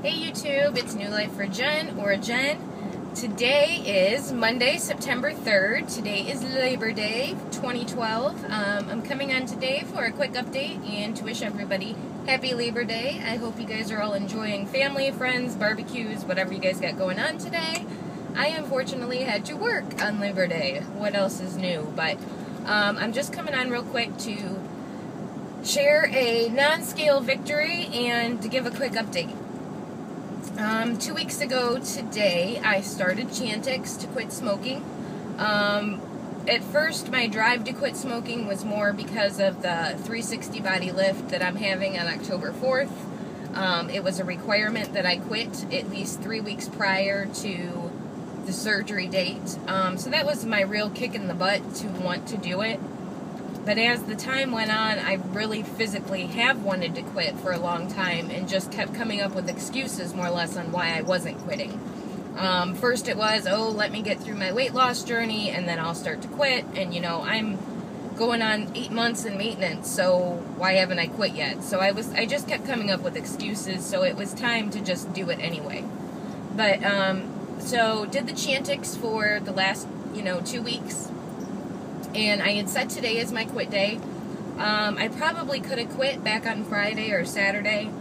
Hey YouTube, it's New Life for Jen, or Jen. Today is Monday, September 3rd. Today is Labor Day 2012. I'm coming on today for a quick update and to wish everybody happy Labor Day. I hope you guys are all enjoying family, friends, barbecues, whatever you guys got going on today. I unfortunately had to work on Labor Day. What else is new? But I'm just coming on real quick to share a non-scale victory and to give a quick update. 2 weeks ago today, I started Chantix to quit smoking. At first, my drive to quit smoking was more because of the 360 body lift that I'm having on October 4th. It was a requirement that I quit at least 3 weeks prior to the surgery date. So that was my real kick in the butt to want to do it. But as the time went on, I really physically have wanted to quit for a long time and just kept coming up with excuses more or less on why I wasn't quitting. First it was, oh, let me get through my weight loss journey and then I'll start to quit. And you know, I'm going on 8 months in maintenance, so why haven't I quit yet? So I just kept coming up with excuses, so it was time to just do it anyway. But, so did the Chantix for the last, 2 weeks. And I had set today as my quit day. I probably could have quit back on Friday or Saturday.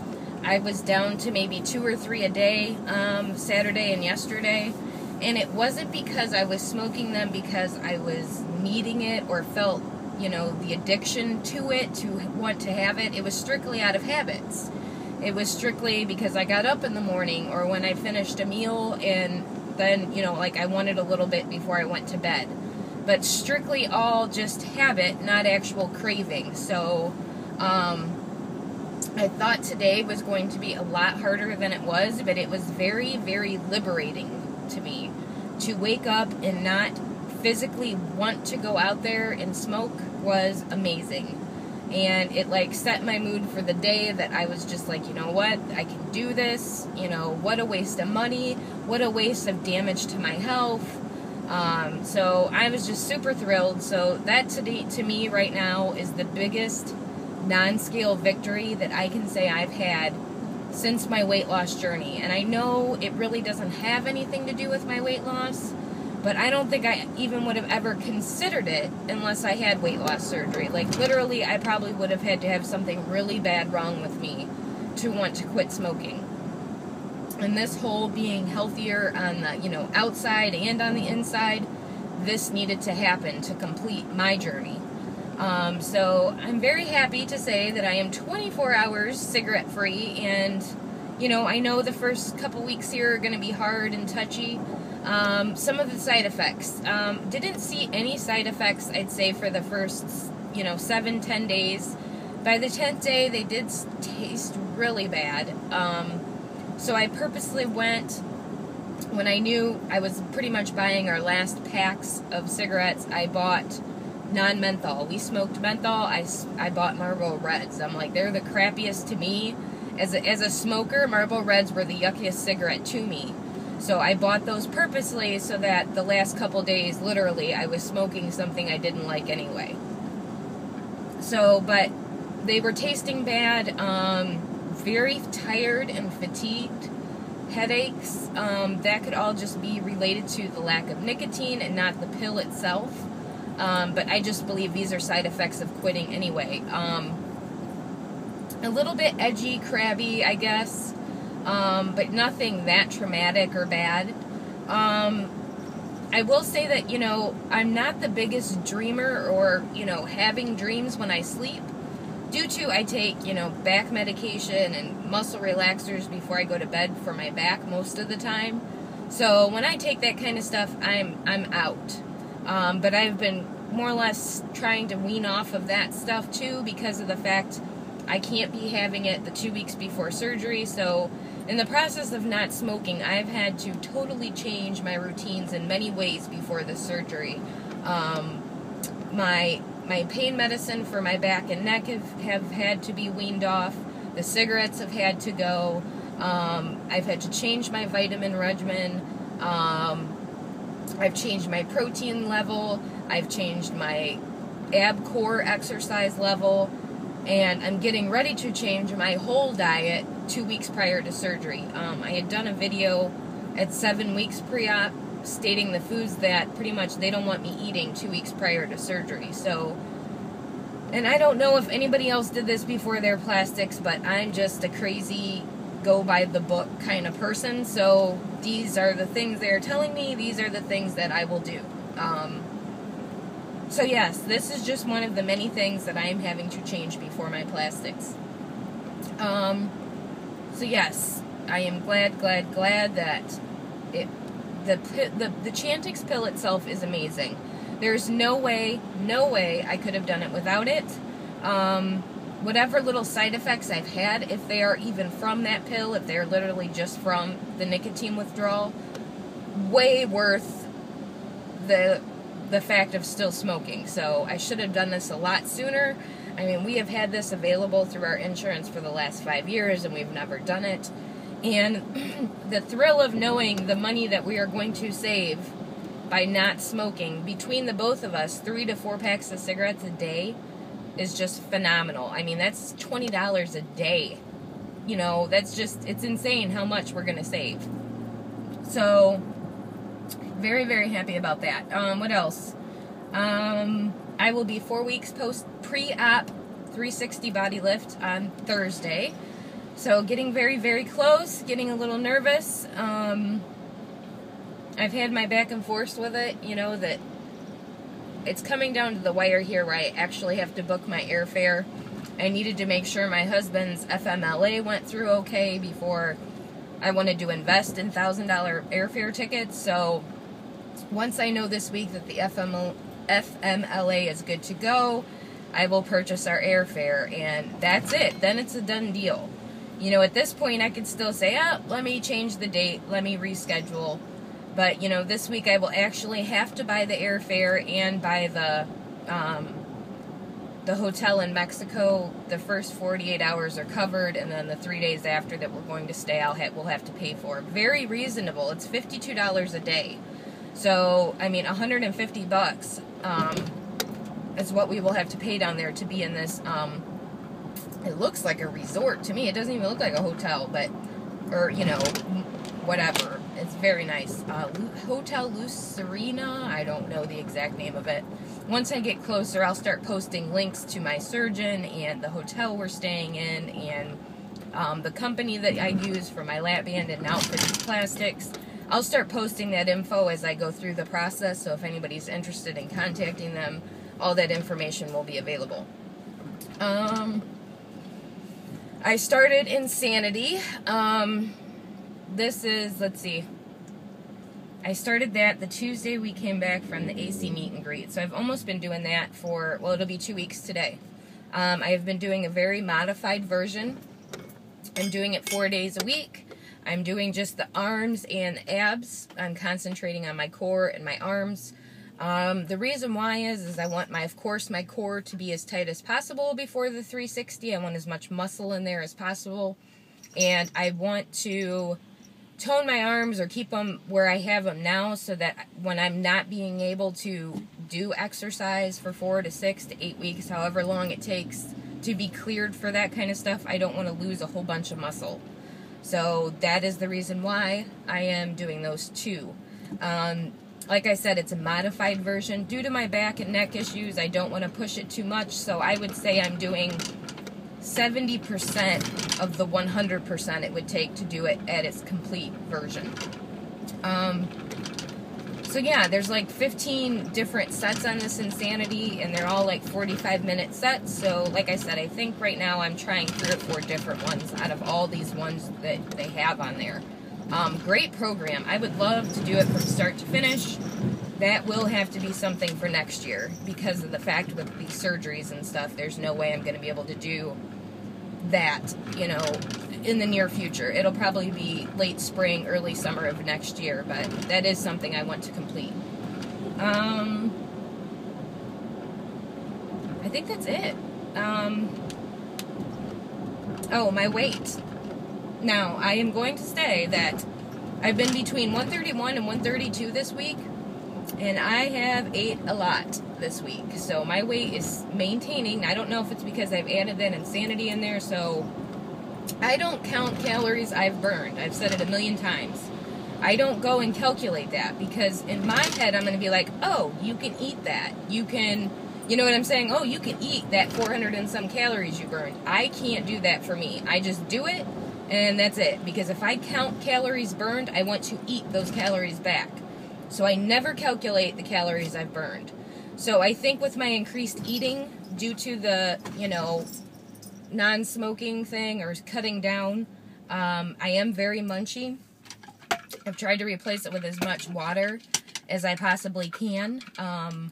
I was down to maybe 2 or 3 a day, Saturday and yesterday. And it wasn't because I was smoking them because I was needing it or felt, the addiction to it, to want to have it. It was strictly out of habits. It was strictly because I got up in the morning or when I finished a meal and then, I wanted a little bit before I went to bed. But strictly all just habit, not actual craving. So, I thought today was going to be a lot harder than it was, but it was very, very liberating to me to wake up and not physically want to go out there and smoke was amazing. And it set my mood for the day that I was just like, you know what, I can do this, what a waste of money, what a waste of damage to my health. So I was just super thrilled. So that to me right now is the biggest non-scale victory that I can say I've had since my weight loss journey. And I know it really doesn't have anything to do with my weight loss, but I don't think I even would have ever considered it unless I had weight loss surgery. Literally, I probably would have had to have something really bad wrong with me to want to quit smoking. And this whole being healthier on the, outside and on the inside, this needed to happen to complete my journey. So I'm very happy to say that I am 24 hours cigarette free, and, I know the first couple weeks here are going to be hard and touchy. Some of the side effects, didn't see any side effects, I'd say, for the first, 7-10 days. By the 10th day, they did taste really bad. So I purposely went, when I knew I was pretty much buying our last packs of cigarettes, I bought non-menthol. We smoked menthol, I bought Marlboro Reds. I'm like, they're the crappiest to me. As a smoker, Marlboro Reds were the yuckiest cigarette to me. So I bought those purposely so that the last couple days, literally, I was smoking something I didn't like anyway. So, but they were tasting bad, very tired and fatigued, headaches. That could all just be related to the lack of nicotine and not the pill itself. But I just believe these are side effects of quitting anyway. A little bit edgy, crabby, I guess, but nothing that traumatic or bad. I will say that, I'm not the biggest dreamer or, having dreams when I sleep. Due to I take, back medication and muscle relaxers before I go to bed for my back most of the time. So when I take that kind of stuff, I'm out. But I've been more or less trying to wean off of that stuff too because of the fact I can't be having it the 2 weeks before surgery. So in the process of not smoking, I've had to totally change my routines in many ways before the surgery. My pain medicine for my back and neck have had to be weaned off. The cigarettes have had to go. I've had to change my vitamin regimen. I've changed my protein level. I've changed my ab core exercise level. And I'm getting ready to change my whole diet 2 weeks prior to surgery. I had done a video at 7 weeks pre-op stating the foods that pretty much they don't want me eating 2 weeks prior to surgery. So, and I don't know if anybody else did this before their plastics, but I'm just a crazy go by the book kind of person. So these are the things they're telling me. These are the things that I will do. So yes, this is just one of the many things that I am having to change before my plastics. So yes, I am glad that the Chantix pill itself is amazing. There's no way I could have done it without it. Whatever little side effects I've had, if they are even from that pill, if they're literally just from the nicotine withdrawal, way worth the fact of still smoking. So I should have done this a lot sooner. I mean, we have had this available through our insurance for the last 5 years, and we've never done it. And the thrill of knowing the money that we are going to save by not smoking, between the both of us, 3 to 4 packs of cigarettes a day, is just phenomenal. I mean, that's $20 a day. You know, that's just, it's insane how much we're going to save. So, very, very happy about that. What else? I will be 4 weeks pre-op 360 body lift on Thursday. So getting very, very close, getting a little nervous. I've had my back and forth with it, you know, that it's coming down to the wire here where I actually have to book my airfare. I needed to make sure my husband's FMLA went through okay before I wanted to invest in $1,000 airfare tickets. So once I know this week that the FMLA is good to go, I will purchase our airfare, and that's it. Then it's a done deal. You know, at this point, I could still say, oh, let me change the date, let me reschedule. But, you know, this week I will actually have to buy the airfare and buy the hotel in Mexico. The first 48 hours are covered, and then the 3 days after that we're going to stay, we'll have to pay for. Very reasonable. It's $52 a day. So, I mean, $150 is what we will have to pay down there to be in this, it looks like a resort to me. It doesn't even look like a hotel, but, or, you know, whatever. It's very nice. Hotel Lucerina, I don't know the exact name of it. Once I get closer, I'll start posting links to my surgeon and the hotel we're staying in and the company that I use for my Lapband and outfitted plastics. I'll start posting that info as I go through the process, so if anybody's interested in contacting them, all that information will be available. I started Insanity. This is, let's see, I started that the Tuesday we came back from the AC meet and greet. So I've almost been doing that for, well, it'll be 2 weeks today. I have been doing a very modified version. I'm doing it 4 days a week. I'm doing just the arms and abs. I'm concentrating on my core and my arms. The reason why is I want of course, my core to be as tight as possible before the 360. I want as much muscle in there as possible. And I want to tone my arms or keep them where I have them now so that when I'm not being able to do exercise for 4 to 6 to 8 weeks, however long it takes to be cleared for that kind of stuff, I don't want to lose a whole bunch of muscle. So that is the reason why I am doing those two. Like I said, it's a modified version. Due to my back and neck issues, I don't want to push it too much, so I would say I'm doing 70% of the 100% it would take to do it at its complete version. So yeah, there's like 15 different sets on this Insanity, and they're all like 45-minute sets. So like I said, I think right now I'm trying 3 or 4 different ones out of all these ones that they have on there. Great program. I would love to do it from start to finish. That will have to be something for next year because of the fact with these surgeries and stuff, there's no way I'm going to be able to do that, you know, in the near future. It'll probably be late spring, early summer of next year, but that is something I want to complete. I think that's it. Oh, my weight. Now, I am going to say that I've been between 131 and 132 this week. And I have ate a lot this week. So my weight is maintaining. I don't know if it's because I've added that insanity in there. So I don't count calories I've burned. I've said it a million times. I don't go and calculate that because in my head I'm going to be like, oh, you can eat that. You can, you know what I'm saying? Oh, you can eat that 400 and some calories you burned. I can't do that for me. I just do it and that's it. Because if I count calories burned, I want to eat those calories back. So I never calculate the calories I've burned. So I think with my increased eating due to the, you know, non-smoking thing or cutting down, I am very munchy. I've tried to replace it with as much water as I possibly can. And,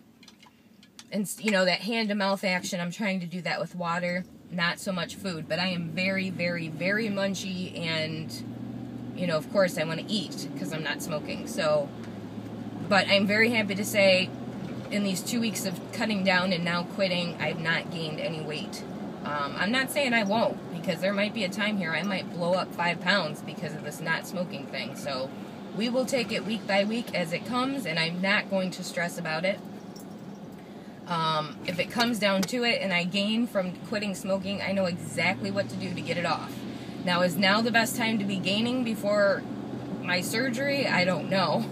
you know, that hand-to-mouth action, I'm trying to do that with water, not so much food. But I am very, very, very munchy. And, you know, of course, I want to eat because I'm not smoking. So, but I'm very happy to say in these 2 weeks of cutting down and now quitting, I've not gained any weight. I'm not saying I won't, because there might be a time here I might blow up 5 pounds because of this not smoking thing. So we will take it week by week as it comes, and I'm not going to stress about it. If it comes down to it and I gain from quitting smoking, I know exactly what to do to get it off. Now, is now the best time to be gaining before my surgery? I don't know.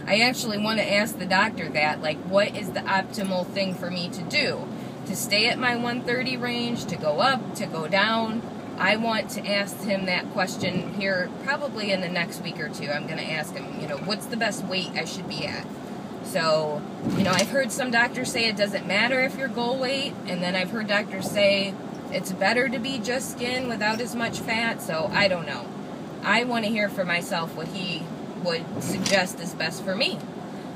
I actually want to ask the doctor that, like, what is the optimal thing for me to do? To stay at my 130 range, to go up, to go down? I want to ask him that question here probably in the next week or two. I'm going to ask him, you know, what's the best weight I should be at? So, you know, I've heard some doctors say it doesn't matter if you're goal weight, and then I've heard doctors say it's better to be just skin without as much fat, so I don't know. I want to hear for myself what he would suggest is best for me.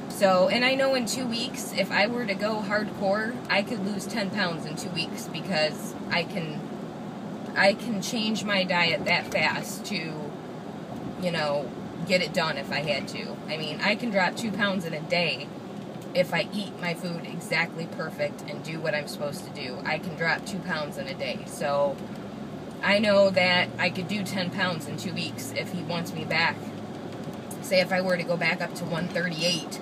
So, and I know in 2 weeks, if I were to go hardcore, I could lose 10 pounds in 2 weeks because I can change my diet that fast to, you know, get it done if I had to. I mean, I can drop 2 pounds in a day if I eat my food exactly perfect and do what I'm supposed to do. I can drop 2 pounds in a day. So I know that I could do 10 pounds in 2 weeks if he wants me back. Say if I were to go back up to 138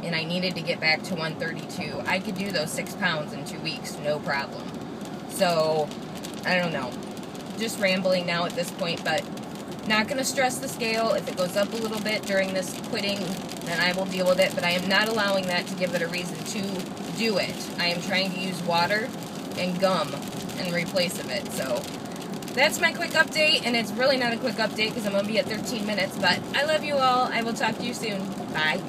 and I needed to get back to 132, I could do those 6 pounds in 2 weeks, no problem. So, I don't know. Just rambling now at this point, but not going to stress the scale. If it goes up a little bit during this quitting, then I will deal with it, but I am not allowing that to give it a reason to do it. I am trying to use water and gum in replace of it. So that's my quick update, and it's really not a quick update because I'm going to be at 13 minutes, but I love you all. I will talk to you soon. Bye.